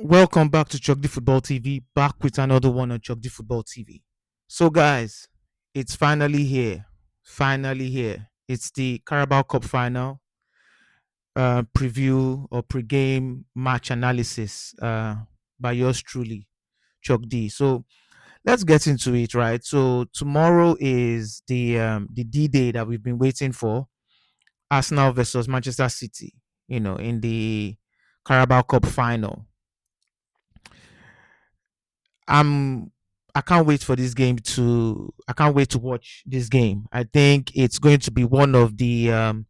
Welcome back to Chogdi Football TV, back with another one on Chogdi Football TV. So, guys, it's finally here. Finally here. It's the Carabao Cup Final preview or pre-game match analysis by yours truly, Chogdi. So, let's get into it, right? So, tomorrow is the D-Day that we've been waiting for. Arsenal versus Manchester City. In the Carabao Cup Final. I'm I can't wait for this game to I can't wait to watch this game. I think it's going to be one of the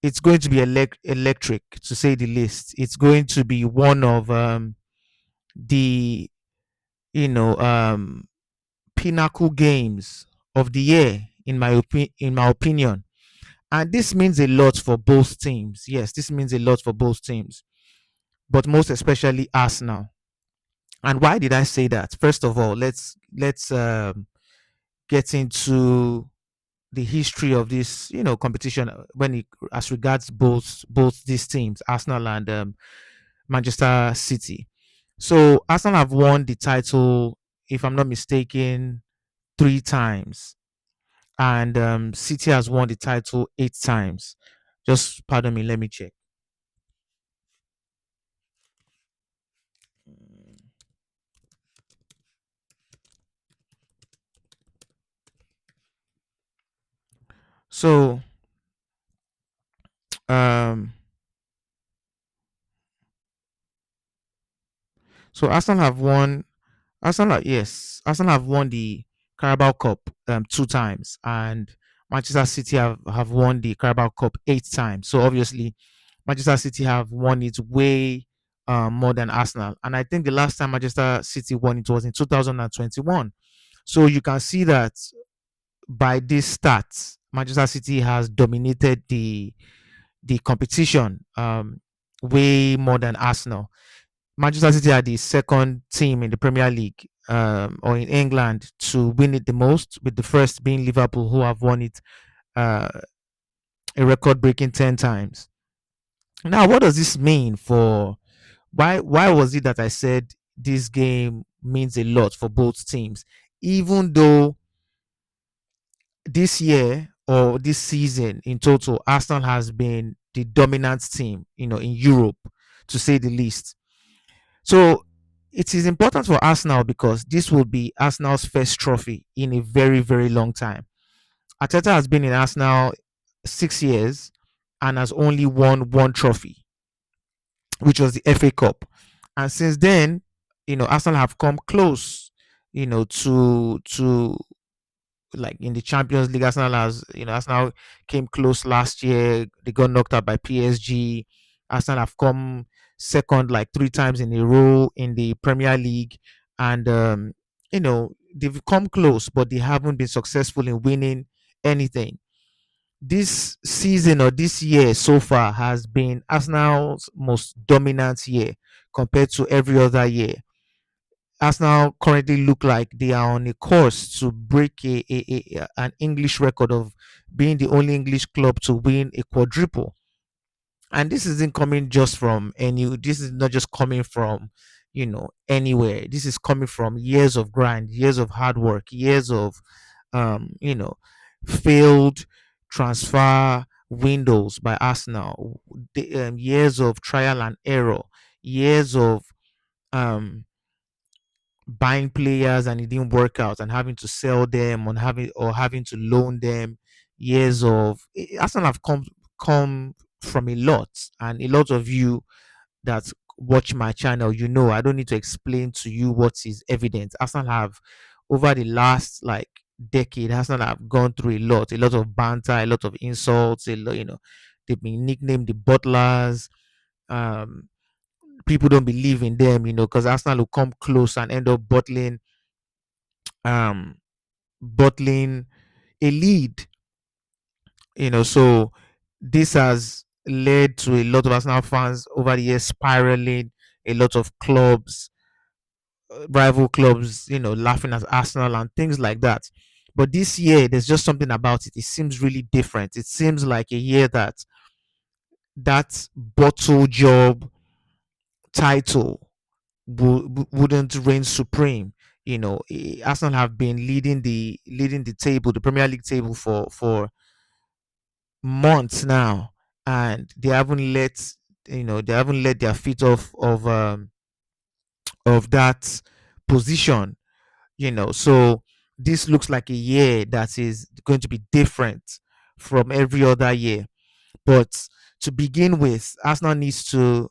it's going to be electric to say the least. It's going to be one of the you know pinnacle games of the year in my opinion. And this means a lot for both teams. Yes, this means a lot for both teams, but most especially Arsenal. And why did I say that? First of all, let's get into the history of this, competition when it as regards both these teams, Arsenal and Manchester City. So Arsenal have won the title, if I'm not mistaken, three times, and City has won the title eight times. Just pardon me, let me check. So um, so Arsenal have won the Carabao Cup two times, and Manchester City have won the Carabao Cup eight times. So obviously, Manchester City have won it way more than Arsenal. And I think the last time Manchester City won it was in 2021. So you can see that by this stats, Manchester City has dominated the competition way more than Arsenal. Manchester City are the second team in the Premier League or in England to win it the most, with the first being Liverpool, who have won it uh, a record breaking 10 times. Now, what does this mean for why was it that I said this game means a lot for both teams? Even though this year or this season in total, Arsenal has been the dominant team, in Europe, to say the least. So it is important for Arsenal because this will be Arsenal's first trophy in a very, very long time. Arteta has been in Arsenal 6 years and has only won one trophy, which was the FA Cup. And since then, Arsenal have come close, to like in the Champions League. Arsenal came close last year. They got knocked out by PSG. Arsenal have come second like three times in a row in the Premier League, and they've come close, but they haven't been successful in winning anything. This season or this year so far has been Arsenal's most dominant year compared to every other year. Arsenal currently look like they are on a course to break an English record of being the only English club to win a quadruple. And this isn't coming just from any. This is not just coming from, anywhere. This is coming from years of grind, years of hard work, years of, um, you know, failed transfer windows by Arsenal, years of trial and error, years of um buying players and it didn't work out and having to sell them on having to loan them, years of Arsenal have come from a lot. And a lot of you that watch my channel, I don't need to explain to you what is evident. Arsenal have, over the last like decade, Arsenal have gone through a lot of banter, a lot of insults, a lot, they've been nicknamed the butlers. um People don't believe in them, because Arsenal will come close and end up um bottling a lead, so this has led to a lot of Arsenal fans over the years spiraling, a lot of clubs, rival clubs, laughing at Arsenal and things like that. But this year, there's just something about it. It seems really different. It seems like a year that bottle job title wouldn't reign supreme. Arsenal have been leading the table, the Premier League table, for months now, and they haven't let their feet off of that position. So this looks like a year that is going to be different from every other year. But to begin with, Arsenal needs to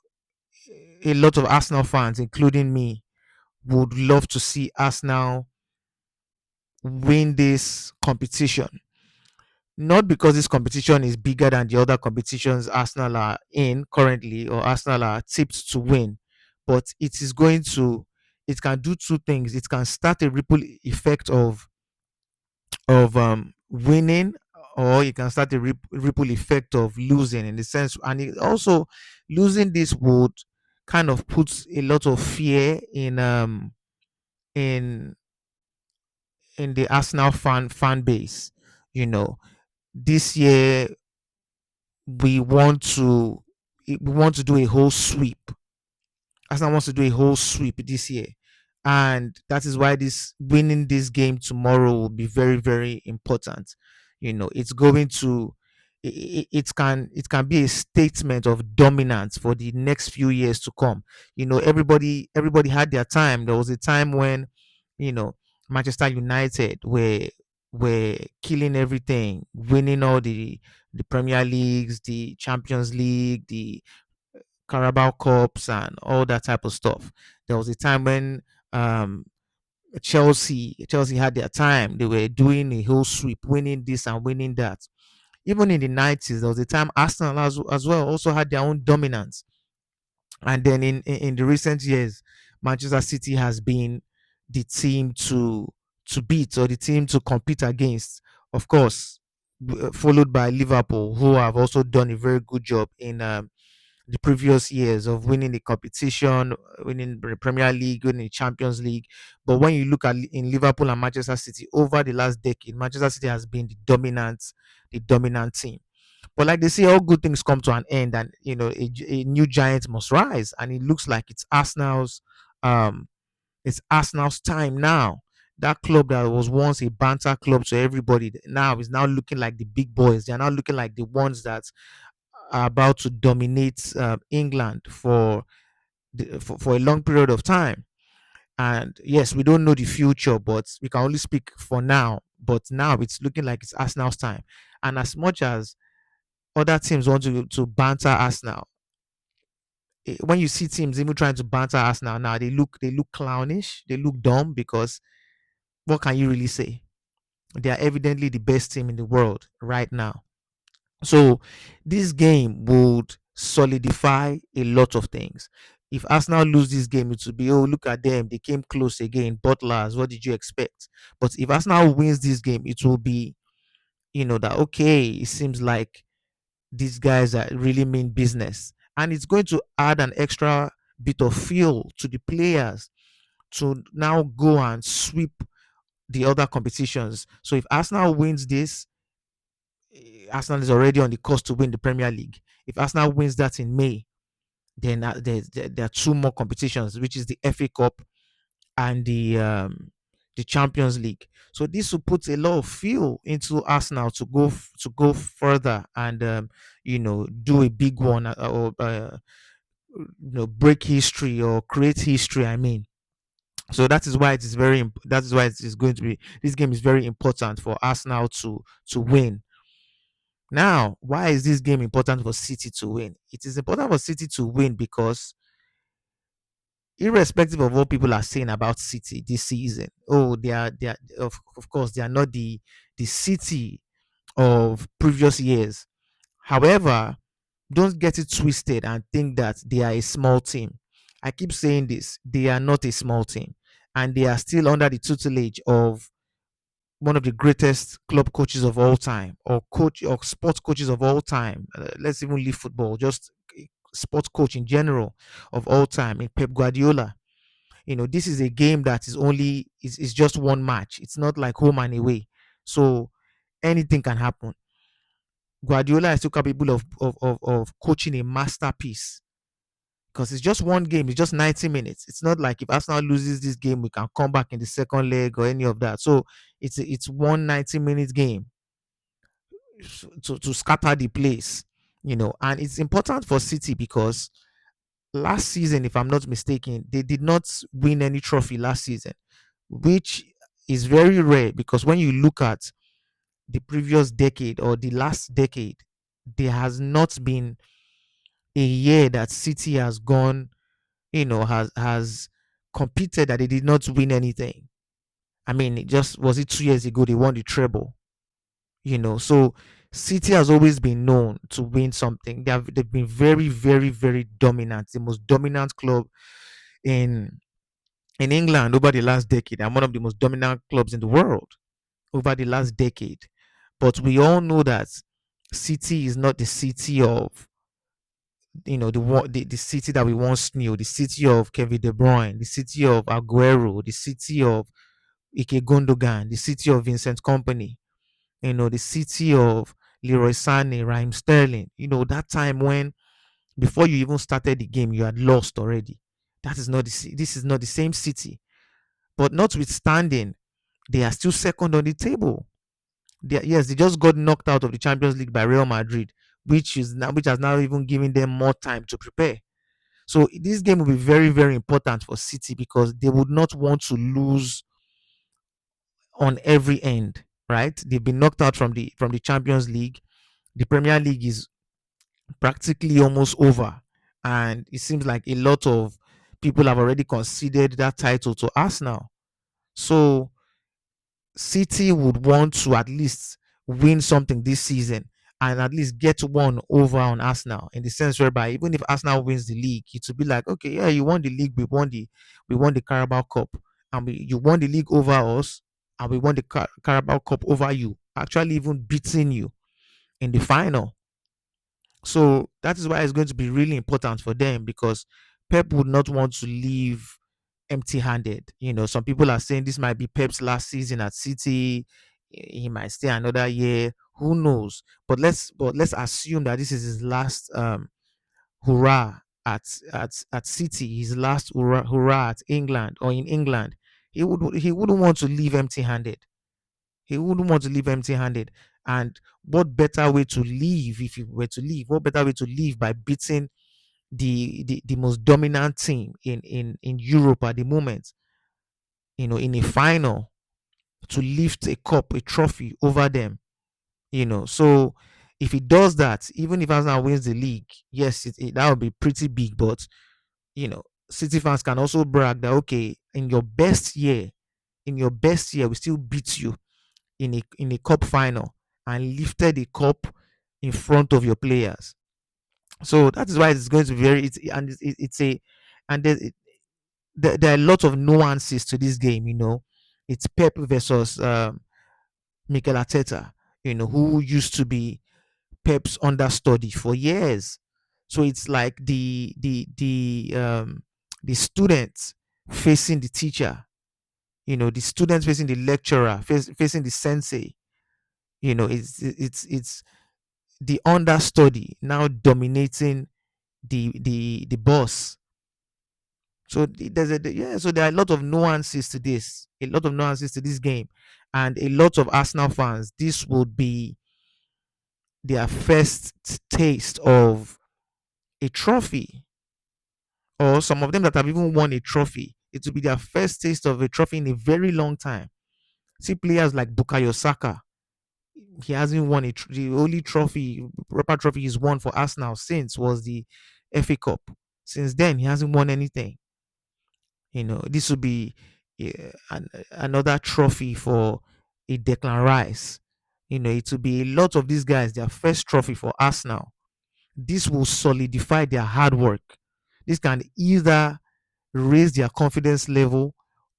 a lot of Arsenal fans, including me, would love to see Arsenal win this competition. Not because this competition is bigger than the other competitions Arsenal are in currently, or Arsenal are tipped to win, but it can do two things. It can start a ripple effect of winning, or you can start a ripple effect of losing, in the sense, and it also, losing this would kind of puts a lot of fear in in the Arsenal fan base. You know, this year we want to we want to do a whole sweep. Arsenal wants to do a whole sweep this year, and that is why this winning this game tomorrow will be very, very important. It's going to it can be a statement of dominance for the next few years to come. Everybody had their time. There was a time when you know Manchester United were killing everything, winning all the Premier Leagues, the Champions League, the Carabao Cups, and all that type of stuff. There was a time when um, Chelsea had their time. They were doing a whole sweep, winning this and winning that. Even in the 90s, there was a time Arsenal as well also had their own dominance. And then in the recent years, Manchester City has been the team to beat, or the team to compete against. Of course, followed by Liverpool, who have also done a very good job in the previous years of winning the competition, winning the Premier League, winning the Champions League. But when you look at in Liverpool and Manchester City over the last decade, Manchester City has been the dominant team. But like they say, all good things come to an end, and a new giant must rise. And it looks like um it's Arsenal's time now. That club that was once a banter club to everybody now is now looking like the big boys. They're now looking like the ones that are about to dominate England for a long period of time. And yes, we don't know the future, but we can only speak for now. But now it's looking like it's Arsenal's time. And as much as other teams want to banter Arsenal, when you see teams even trying to banter Arsenal now, they look clownish, they look dumb, because what can you really say? They are evidently the best team in the world right now. So this game would solidify a lot of things. If Arsenal lose this game, it will be, oh, look at them, they came close again. Butlers, what did you expect? But if Arsenal wins this game, it will be, that okay, it seems like these guys are really mean business. And it's going to add an extra bit of fuel to the players to now go and sweep the other competitions. So if Arsenal wins this, Arsenal is already on the course to win the Premier League. If Arsenal wins that in May, then there are two more competitions, which is the FA Cup and the Champions League. So this will put a lot of fuel into Arsenal to go further and do a big one, or break history or create history. I mean. So that is why it is going to be, this game is very important for Arsenal to win. Now, why is this game important for City to win? It is important for City to win because, irrespective of what people are saying about City this season, oh, they are of course they are not the City of previous years. However, don't get it twisted and think that they are a small team. I keep saying this: they are not a small team, and they are still under the tutelage of one of the greatest club coaches of all time, or coach or sports coaches of all time. Let's even leave football, just sports coach in general of all time, in Pep Guardiola. This is a game that is just one match. It's not like home and away, so anything can happen. Guardiola is still capable of coaching a masterpiece, because it's just one game. It's just 90 minutes. It's not like if Arsenal loses this game, we can come back in the second leg or any of that. So it's one 90-minute game to scatter the place, and it's important for City because last season, if I'm not mistaken, they did not win any trophy last season, which is very rare because when you look at the previous decade or the last decade, there has not been a year that City has gone, has competed that they did not win anything. I mean, it just was it 2 years ago they won the treble, So City has always been known to win something. They've been very, very, very dominant, the most dominant club in England over the last decade, and one of the most dominant clubs in the world over the last decade. But we all know that City is not the city of the city that we once knew, the city of Kevin De Bruyne, the city of Aguero, the city of Ike Gundogan, the city of Vincent Company, the city of Leroy Sané, Raheem Sterling. That time when before you even started the game, you had lost already. That is not this is not the same city. But notwithstanding, they are still second on the table. Yes, they just got knocked out of the Champions League by Real Madrid, which has now even given them more time to prepare. So this game will be very, very important for City because they would not want to lose on every end, right? They've been knocked out from the Champions League. The Premier League is practically almost over, and it seems like a lot of people have already conceded that title to Arsenal. So City would want to at least win something this season and at least get one over on Arsenal in the sense whereby even if Arsenal wins the league, it would be like, okay, yeah, you won the league, we won the Carabao Cup, and you won the league over us, and we won the Carabao Cup over you, actually even beating you in the final. So that is why it's going to be really important for them because Pep would not want to leave empty-handed. Some people are saying this might be Pep's last season at City. He might stay another year. Who knows? But let's assume that this is his last hurrah at City. His last hurrah at England or in England. He wouldn't want to leave empty-handed. He wouldn't want to leave empty-handed. And what better way to leave if you were to leave? What better way to leave by beating the most dominant team in Europe at the moment, in a final, to lift a cup, a trophy over them, So if he does that, even if Arsenal wins the league, yes, that would be pretty big. But City fans can also brag that okay, in your best year, we still beat you in a cup final and lifted the cup in front of your players. So that is why it's going to be very it's and it's a and there are a lot of nuances to this game. It's Pep versus Mikel Arteta, who used to be Pep's understudy for years. So it's like the students facing the teacher, the students facing the lecturer, facing the sensei. It's the understudy now dominating the boss. So so there are a lot of nuances to this, a lot of nuances to this game, and a lot of Arsenal fans. This would be their first taste of a trophy, or some of them that have even won a trophy. It will be their first taste of a trophy in a very long time. See players like Bukayo Saka. He hasn't won the only proper trophy he's won for Arsenal since was the FA Cup. Since then, he hasn't won anything. This will be another trophy for a Declan Rice. It will be a lot of these guys, their first trophy for Arsenal. This will solidify their hard work. This can either raise their confidence level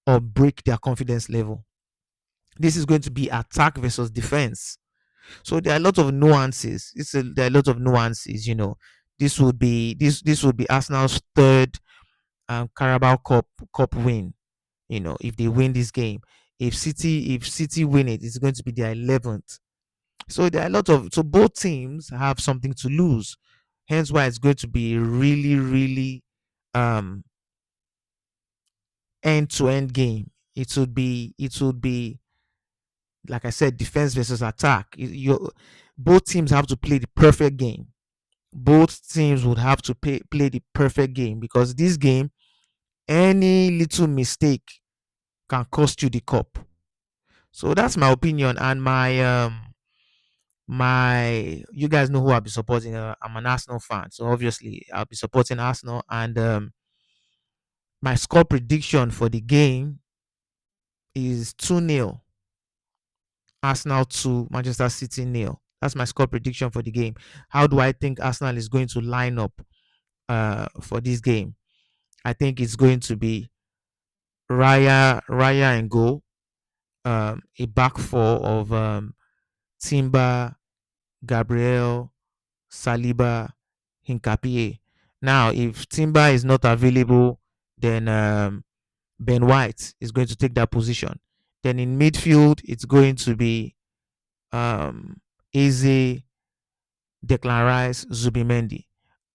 or break their confidence level. This is going to be attack versus defense. So there are a lot of nuances. There are a lot of nuances. This would be Arsenal's third Carabao Cup win. If they win this game, if City win it, it's going to be their 11th. So there are a lot of so both teams have something to lose. Hence why it's going to be really, really. um end to end game. It would be like I said, defense versus attack. Both teams have to play the perfect game. Both teams would have to play the perfect game, because this game, any little mistake can cost you the cup. So that's my opinion, and my you guys know who I'll be supporting. I'm an Arsenal fan, so obviously I'll be supporting Arsenal. And my score prediction for the game is 2-0. Arsenal 2, Manchester City nil. That's my score prediction for the game. How do I think Arsenal is going to line up for this game? I think it's going to be Raya and goal, a back four of Timber, Gabriel, Saliba, Hinkapie. Now, if Timber is not available, then Ben White is going to take that position. Then in midfield, it's going to be Eze, Declan Rice, Zubimendi.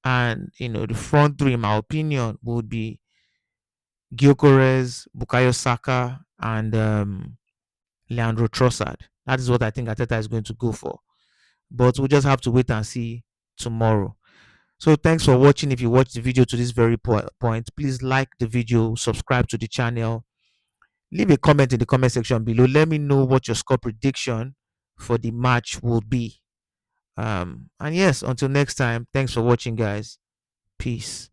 And, the front three, in my opinion, would be Gyökeres, Bukayo Saka, and Leandro Trossard. That is what I think Ateta is going to go for. But we'll just have to wait and see tomorrow. So thanks for watching. If you watched the video to this very point, please like the video, subscribe to the channel, leave a comment in the comment section below. Let me know what your score prediction for the match will be. And yes, until next time, thanks for watching, guys. Peace.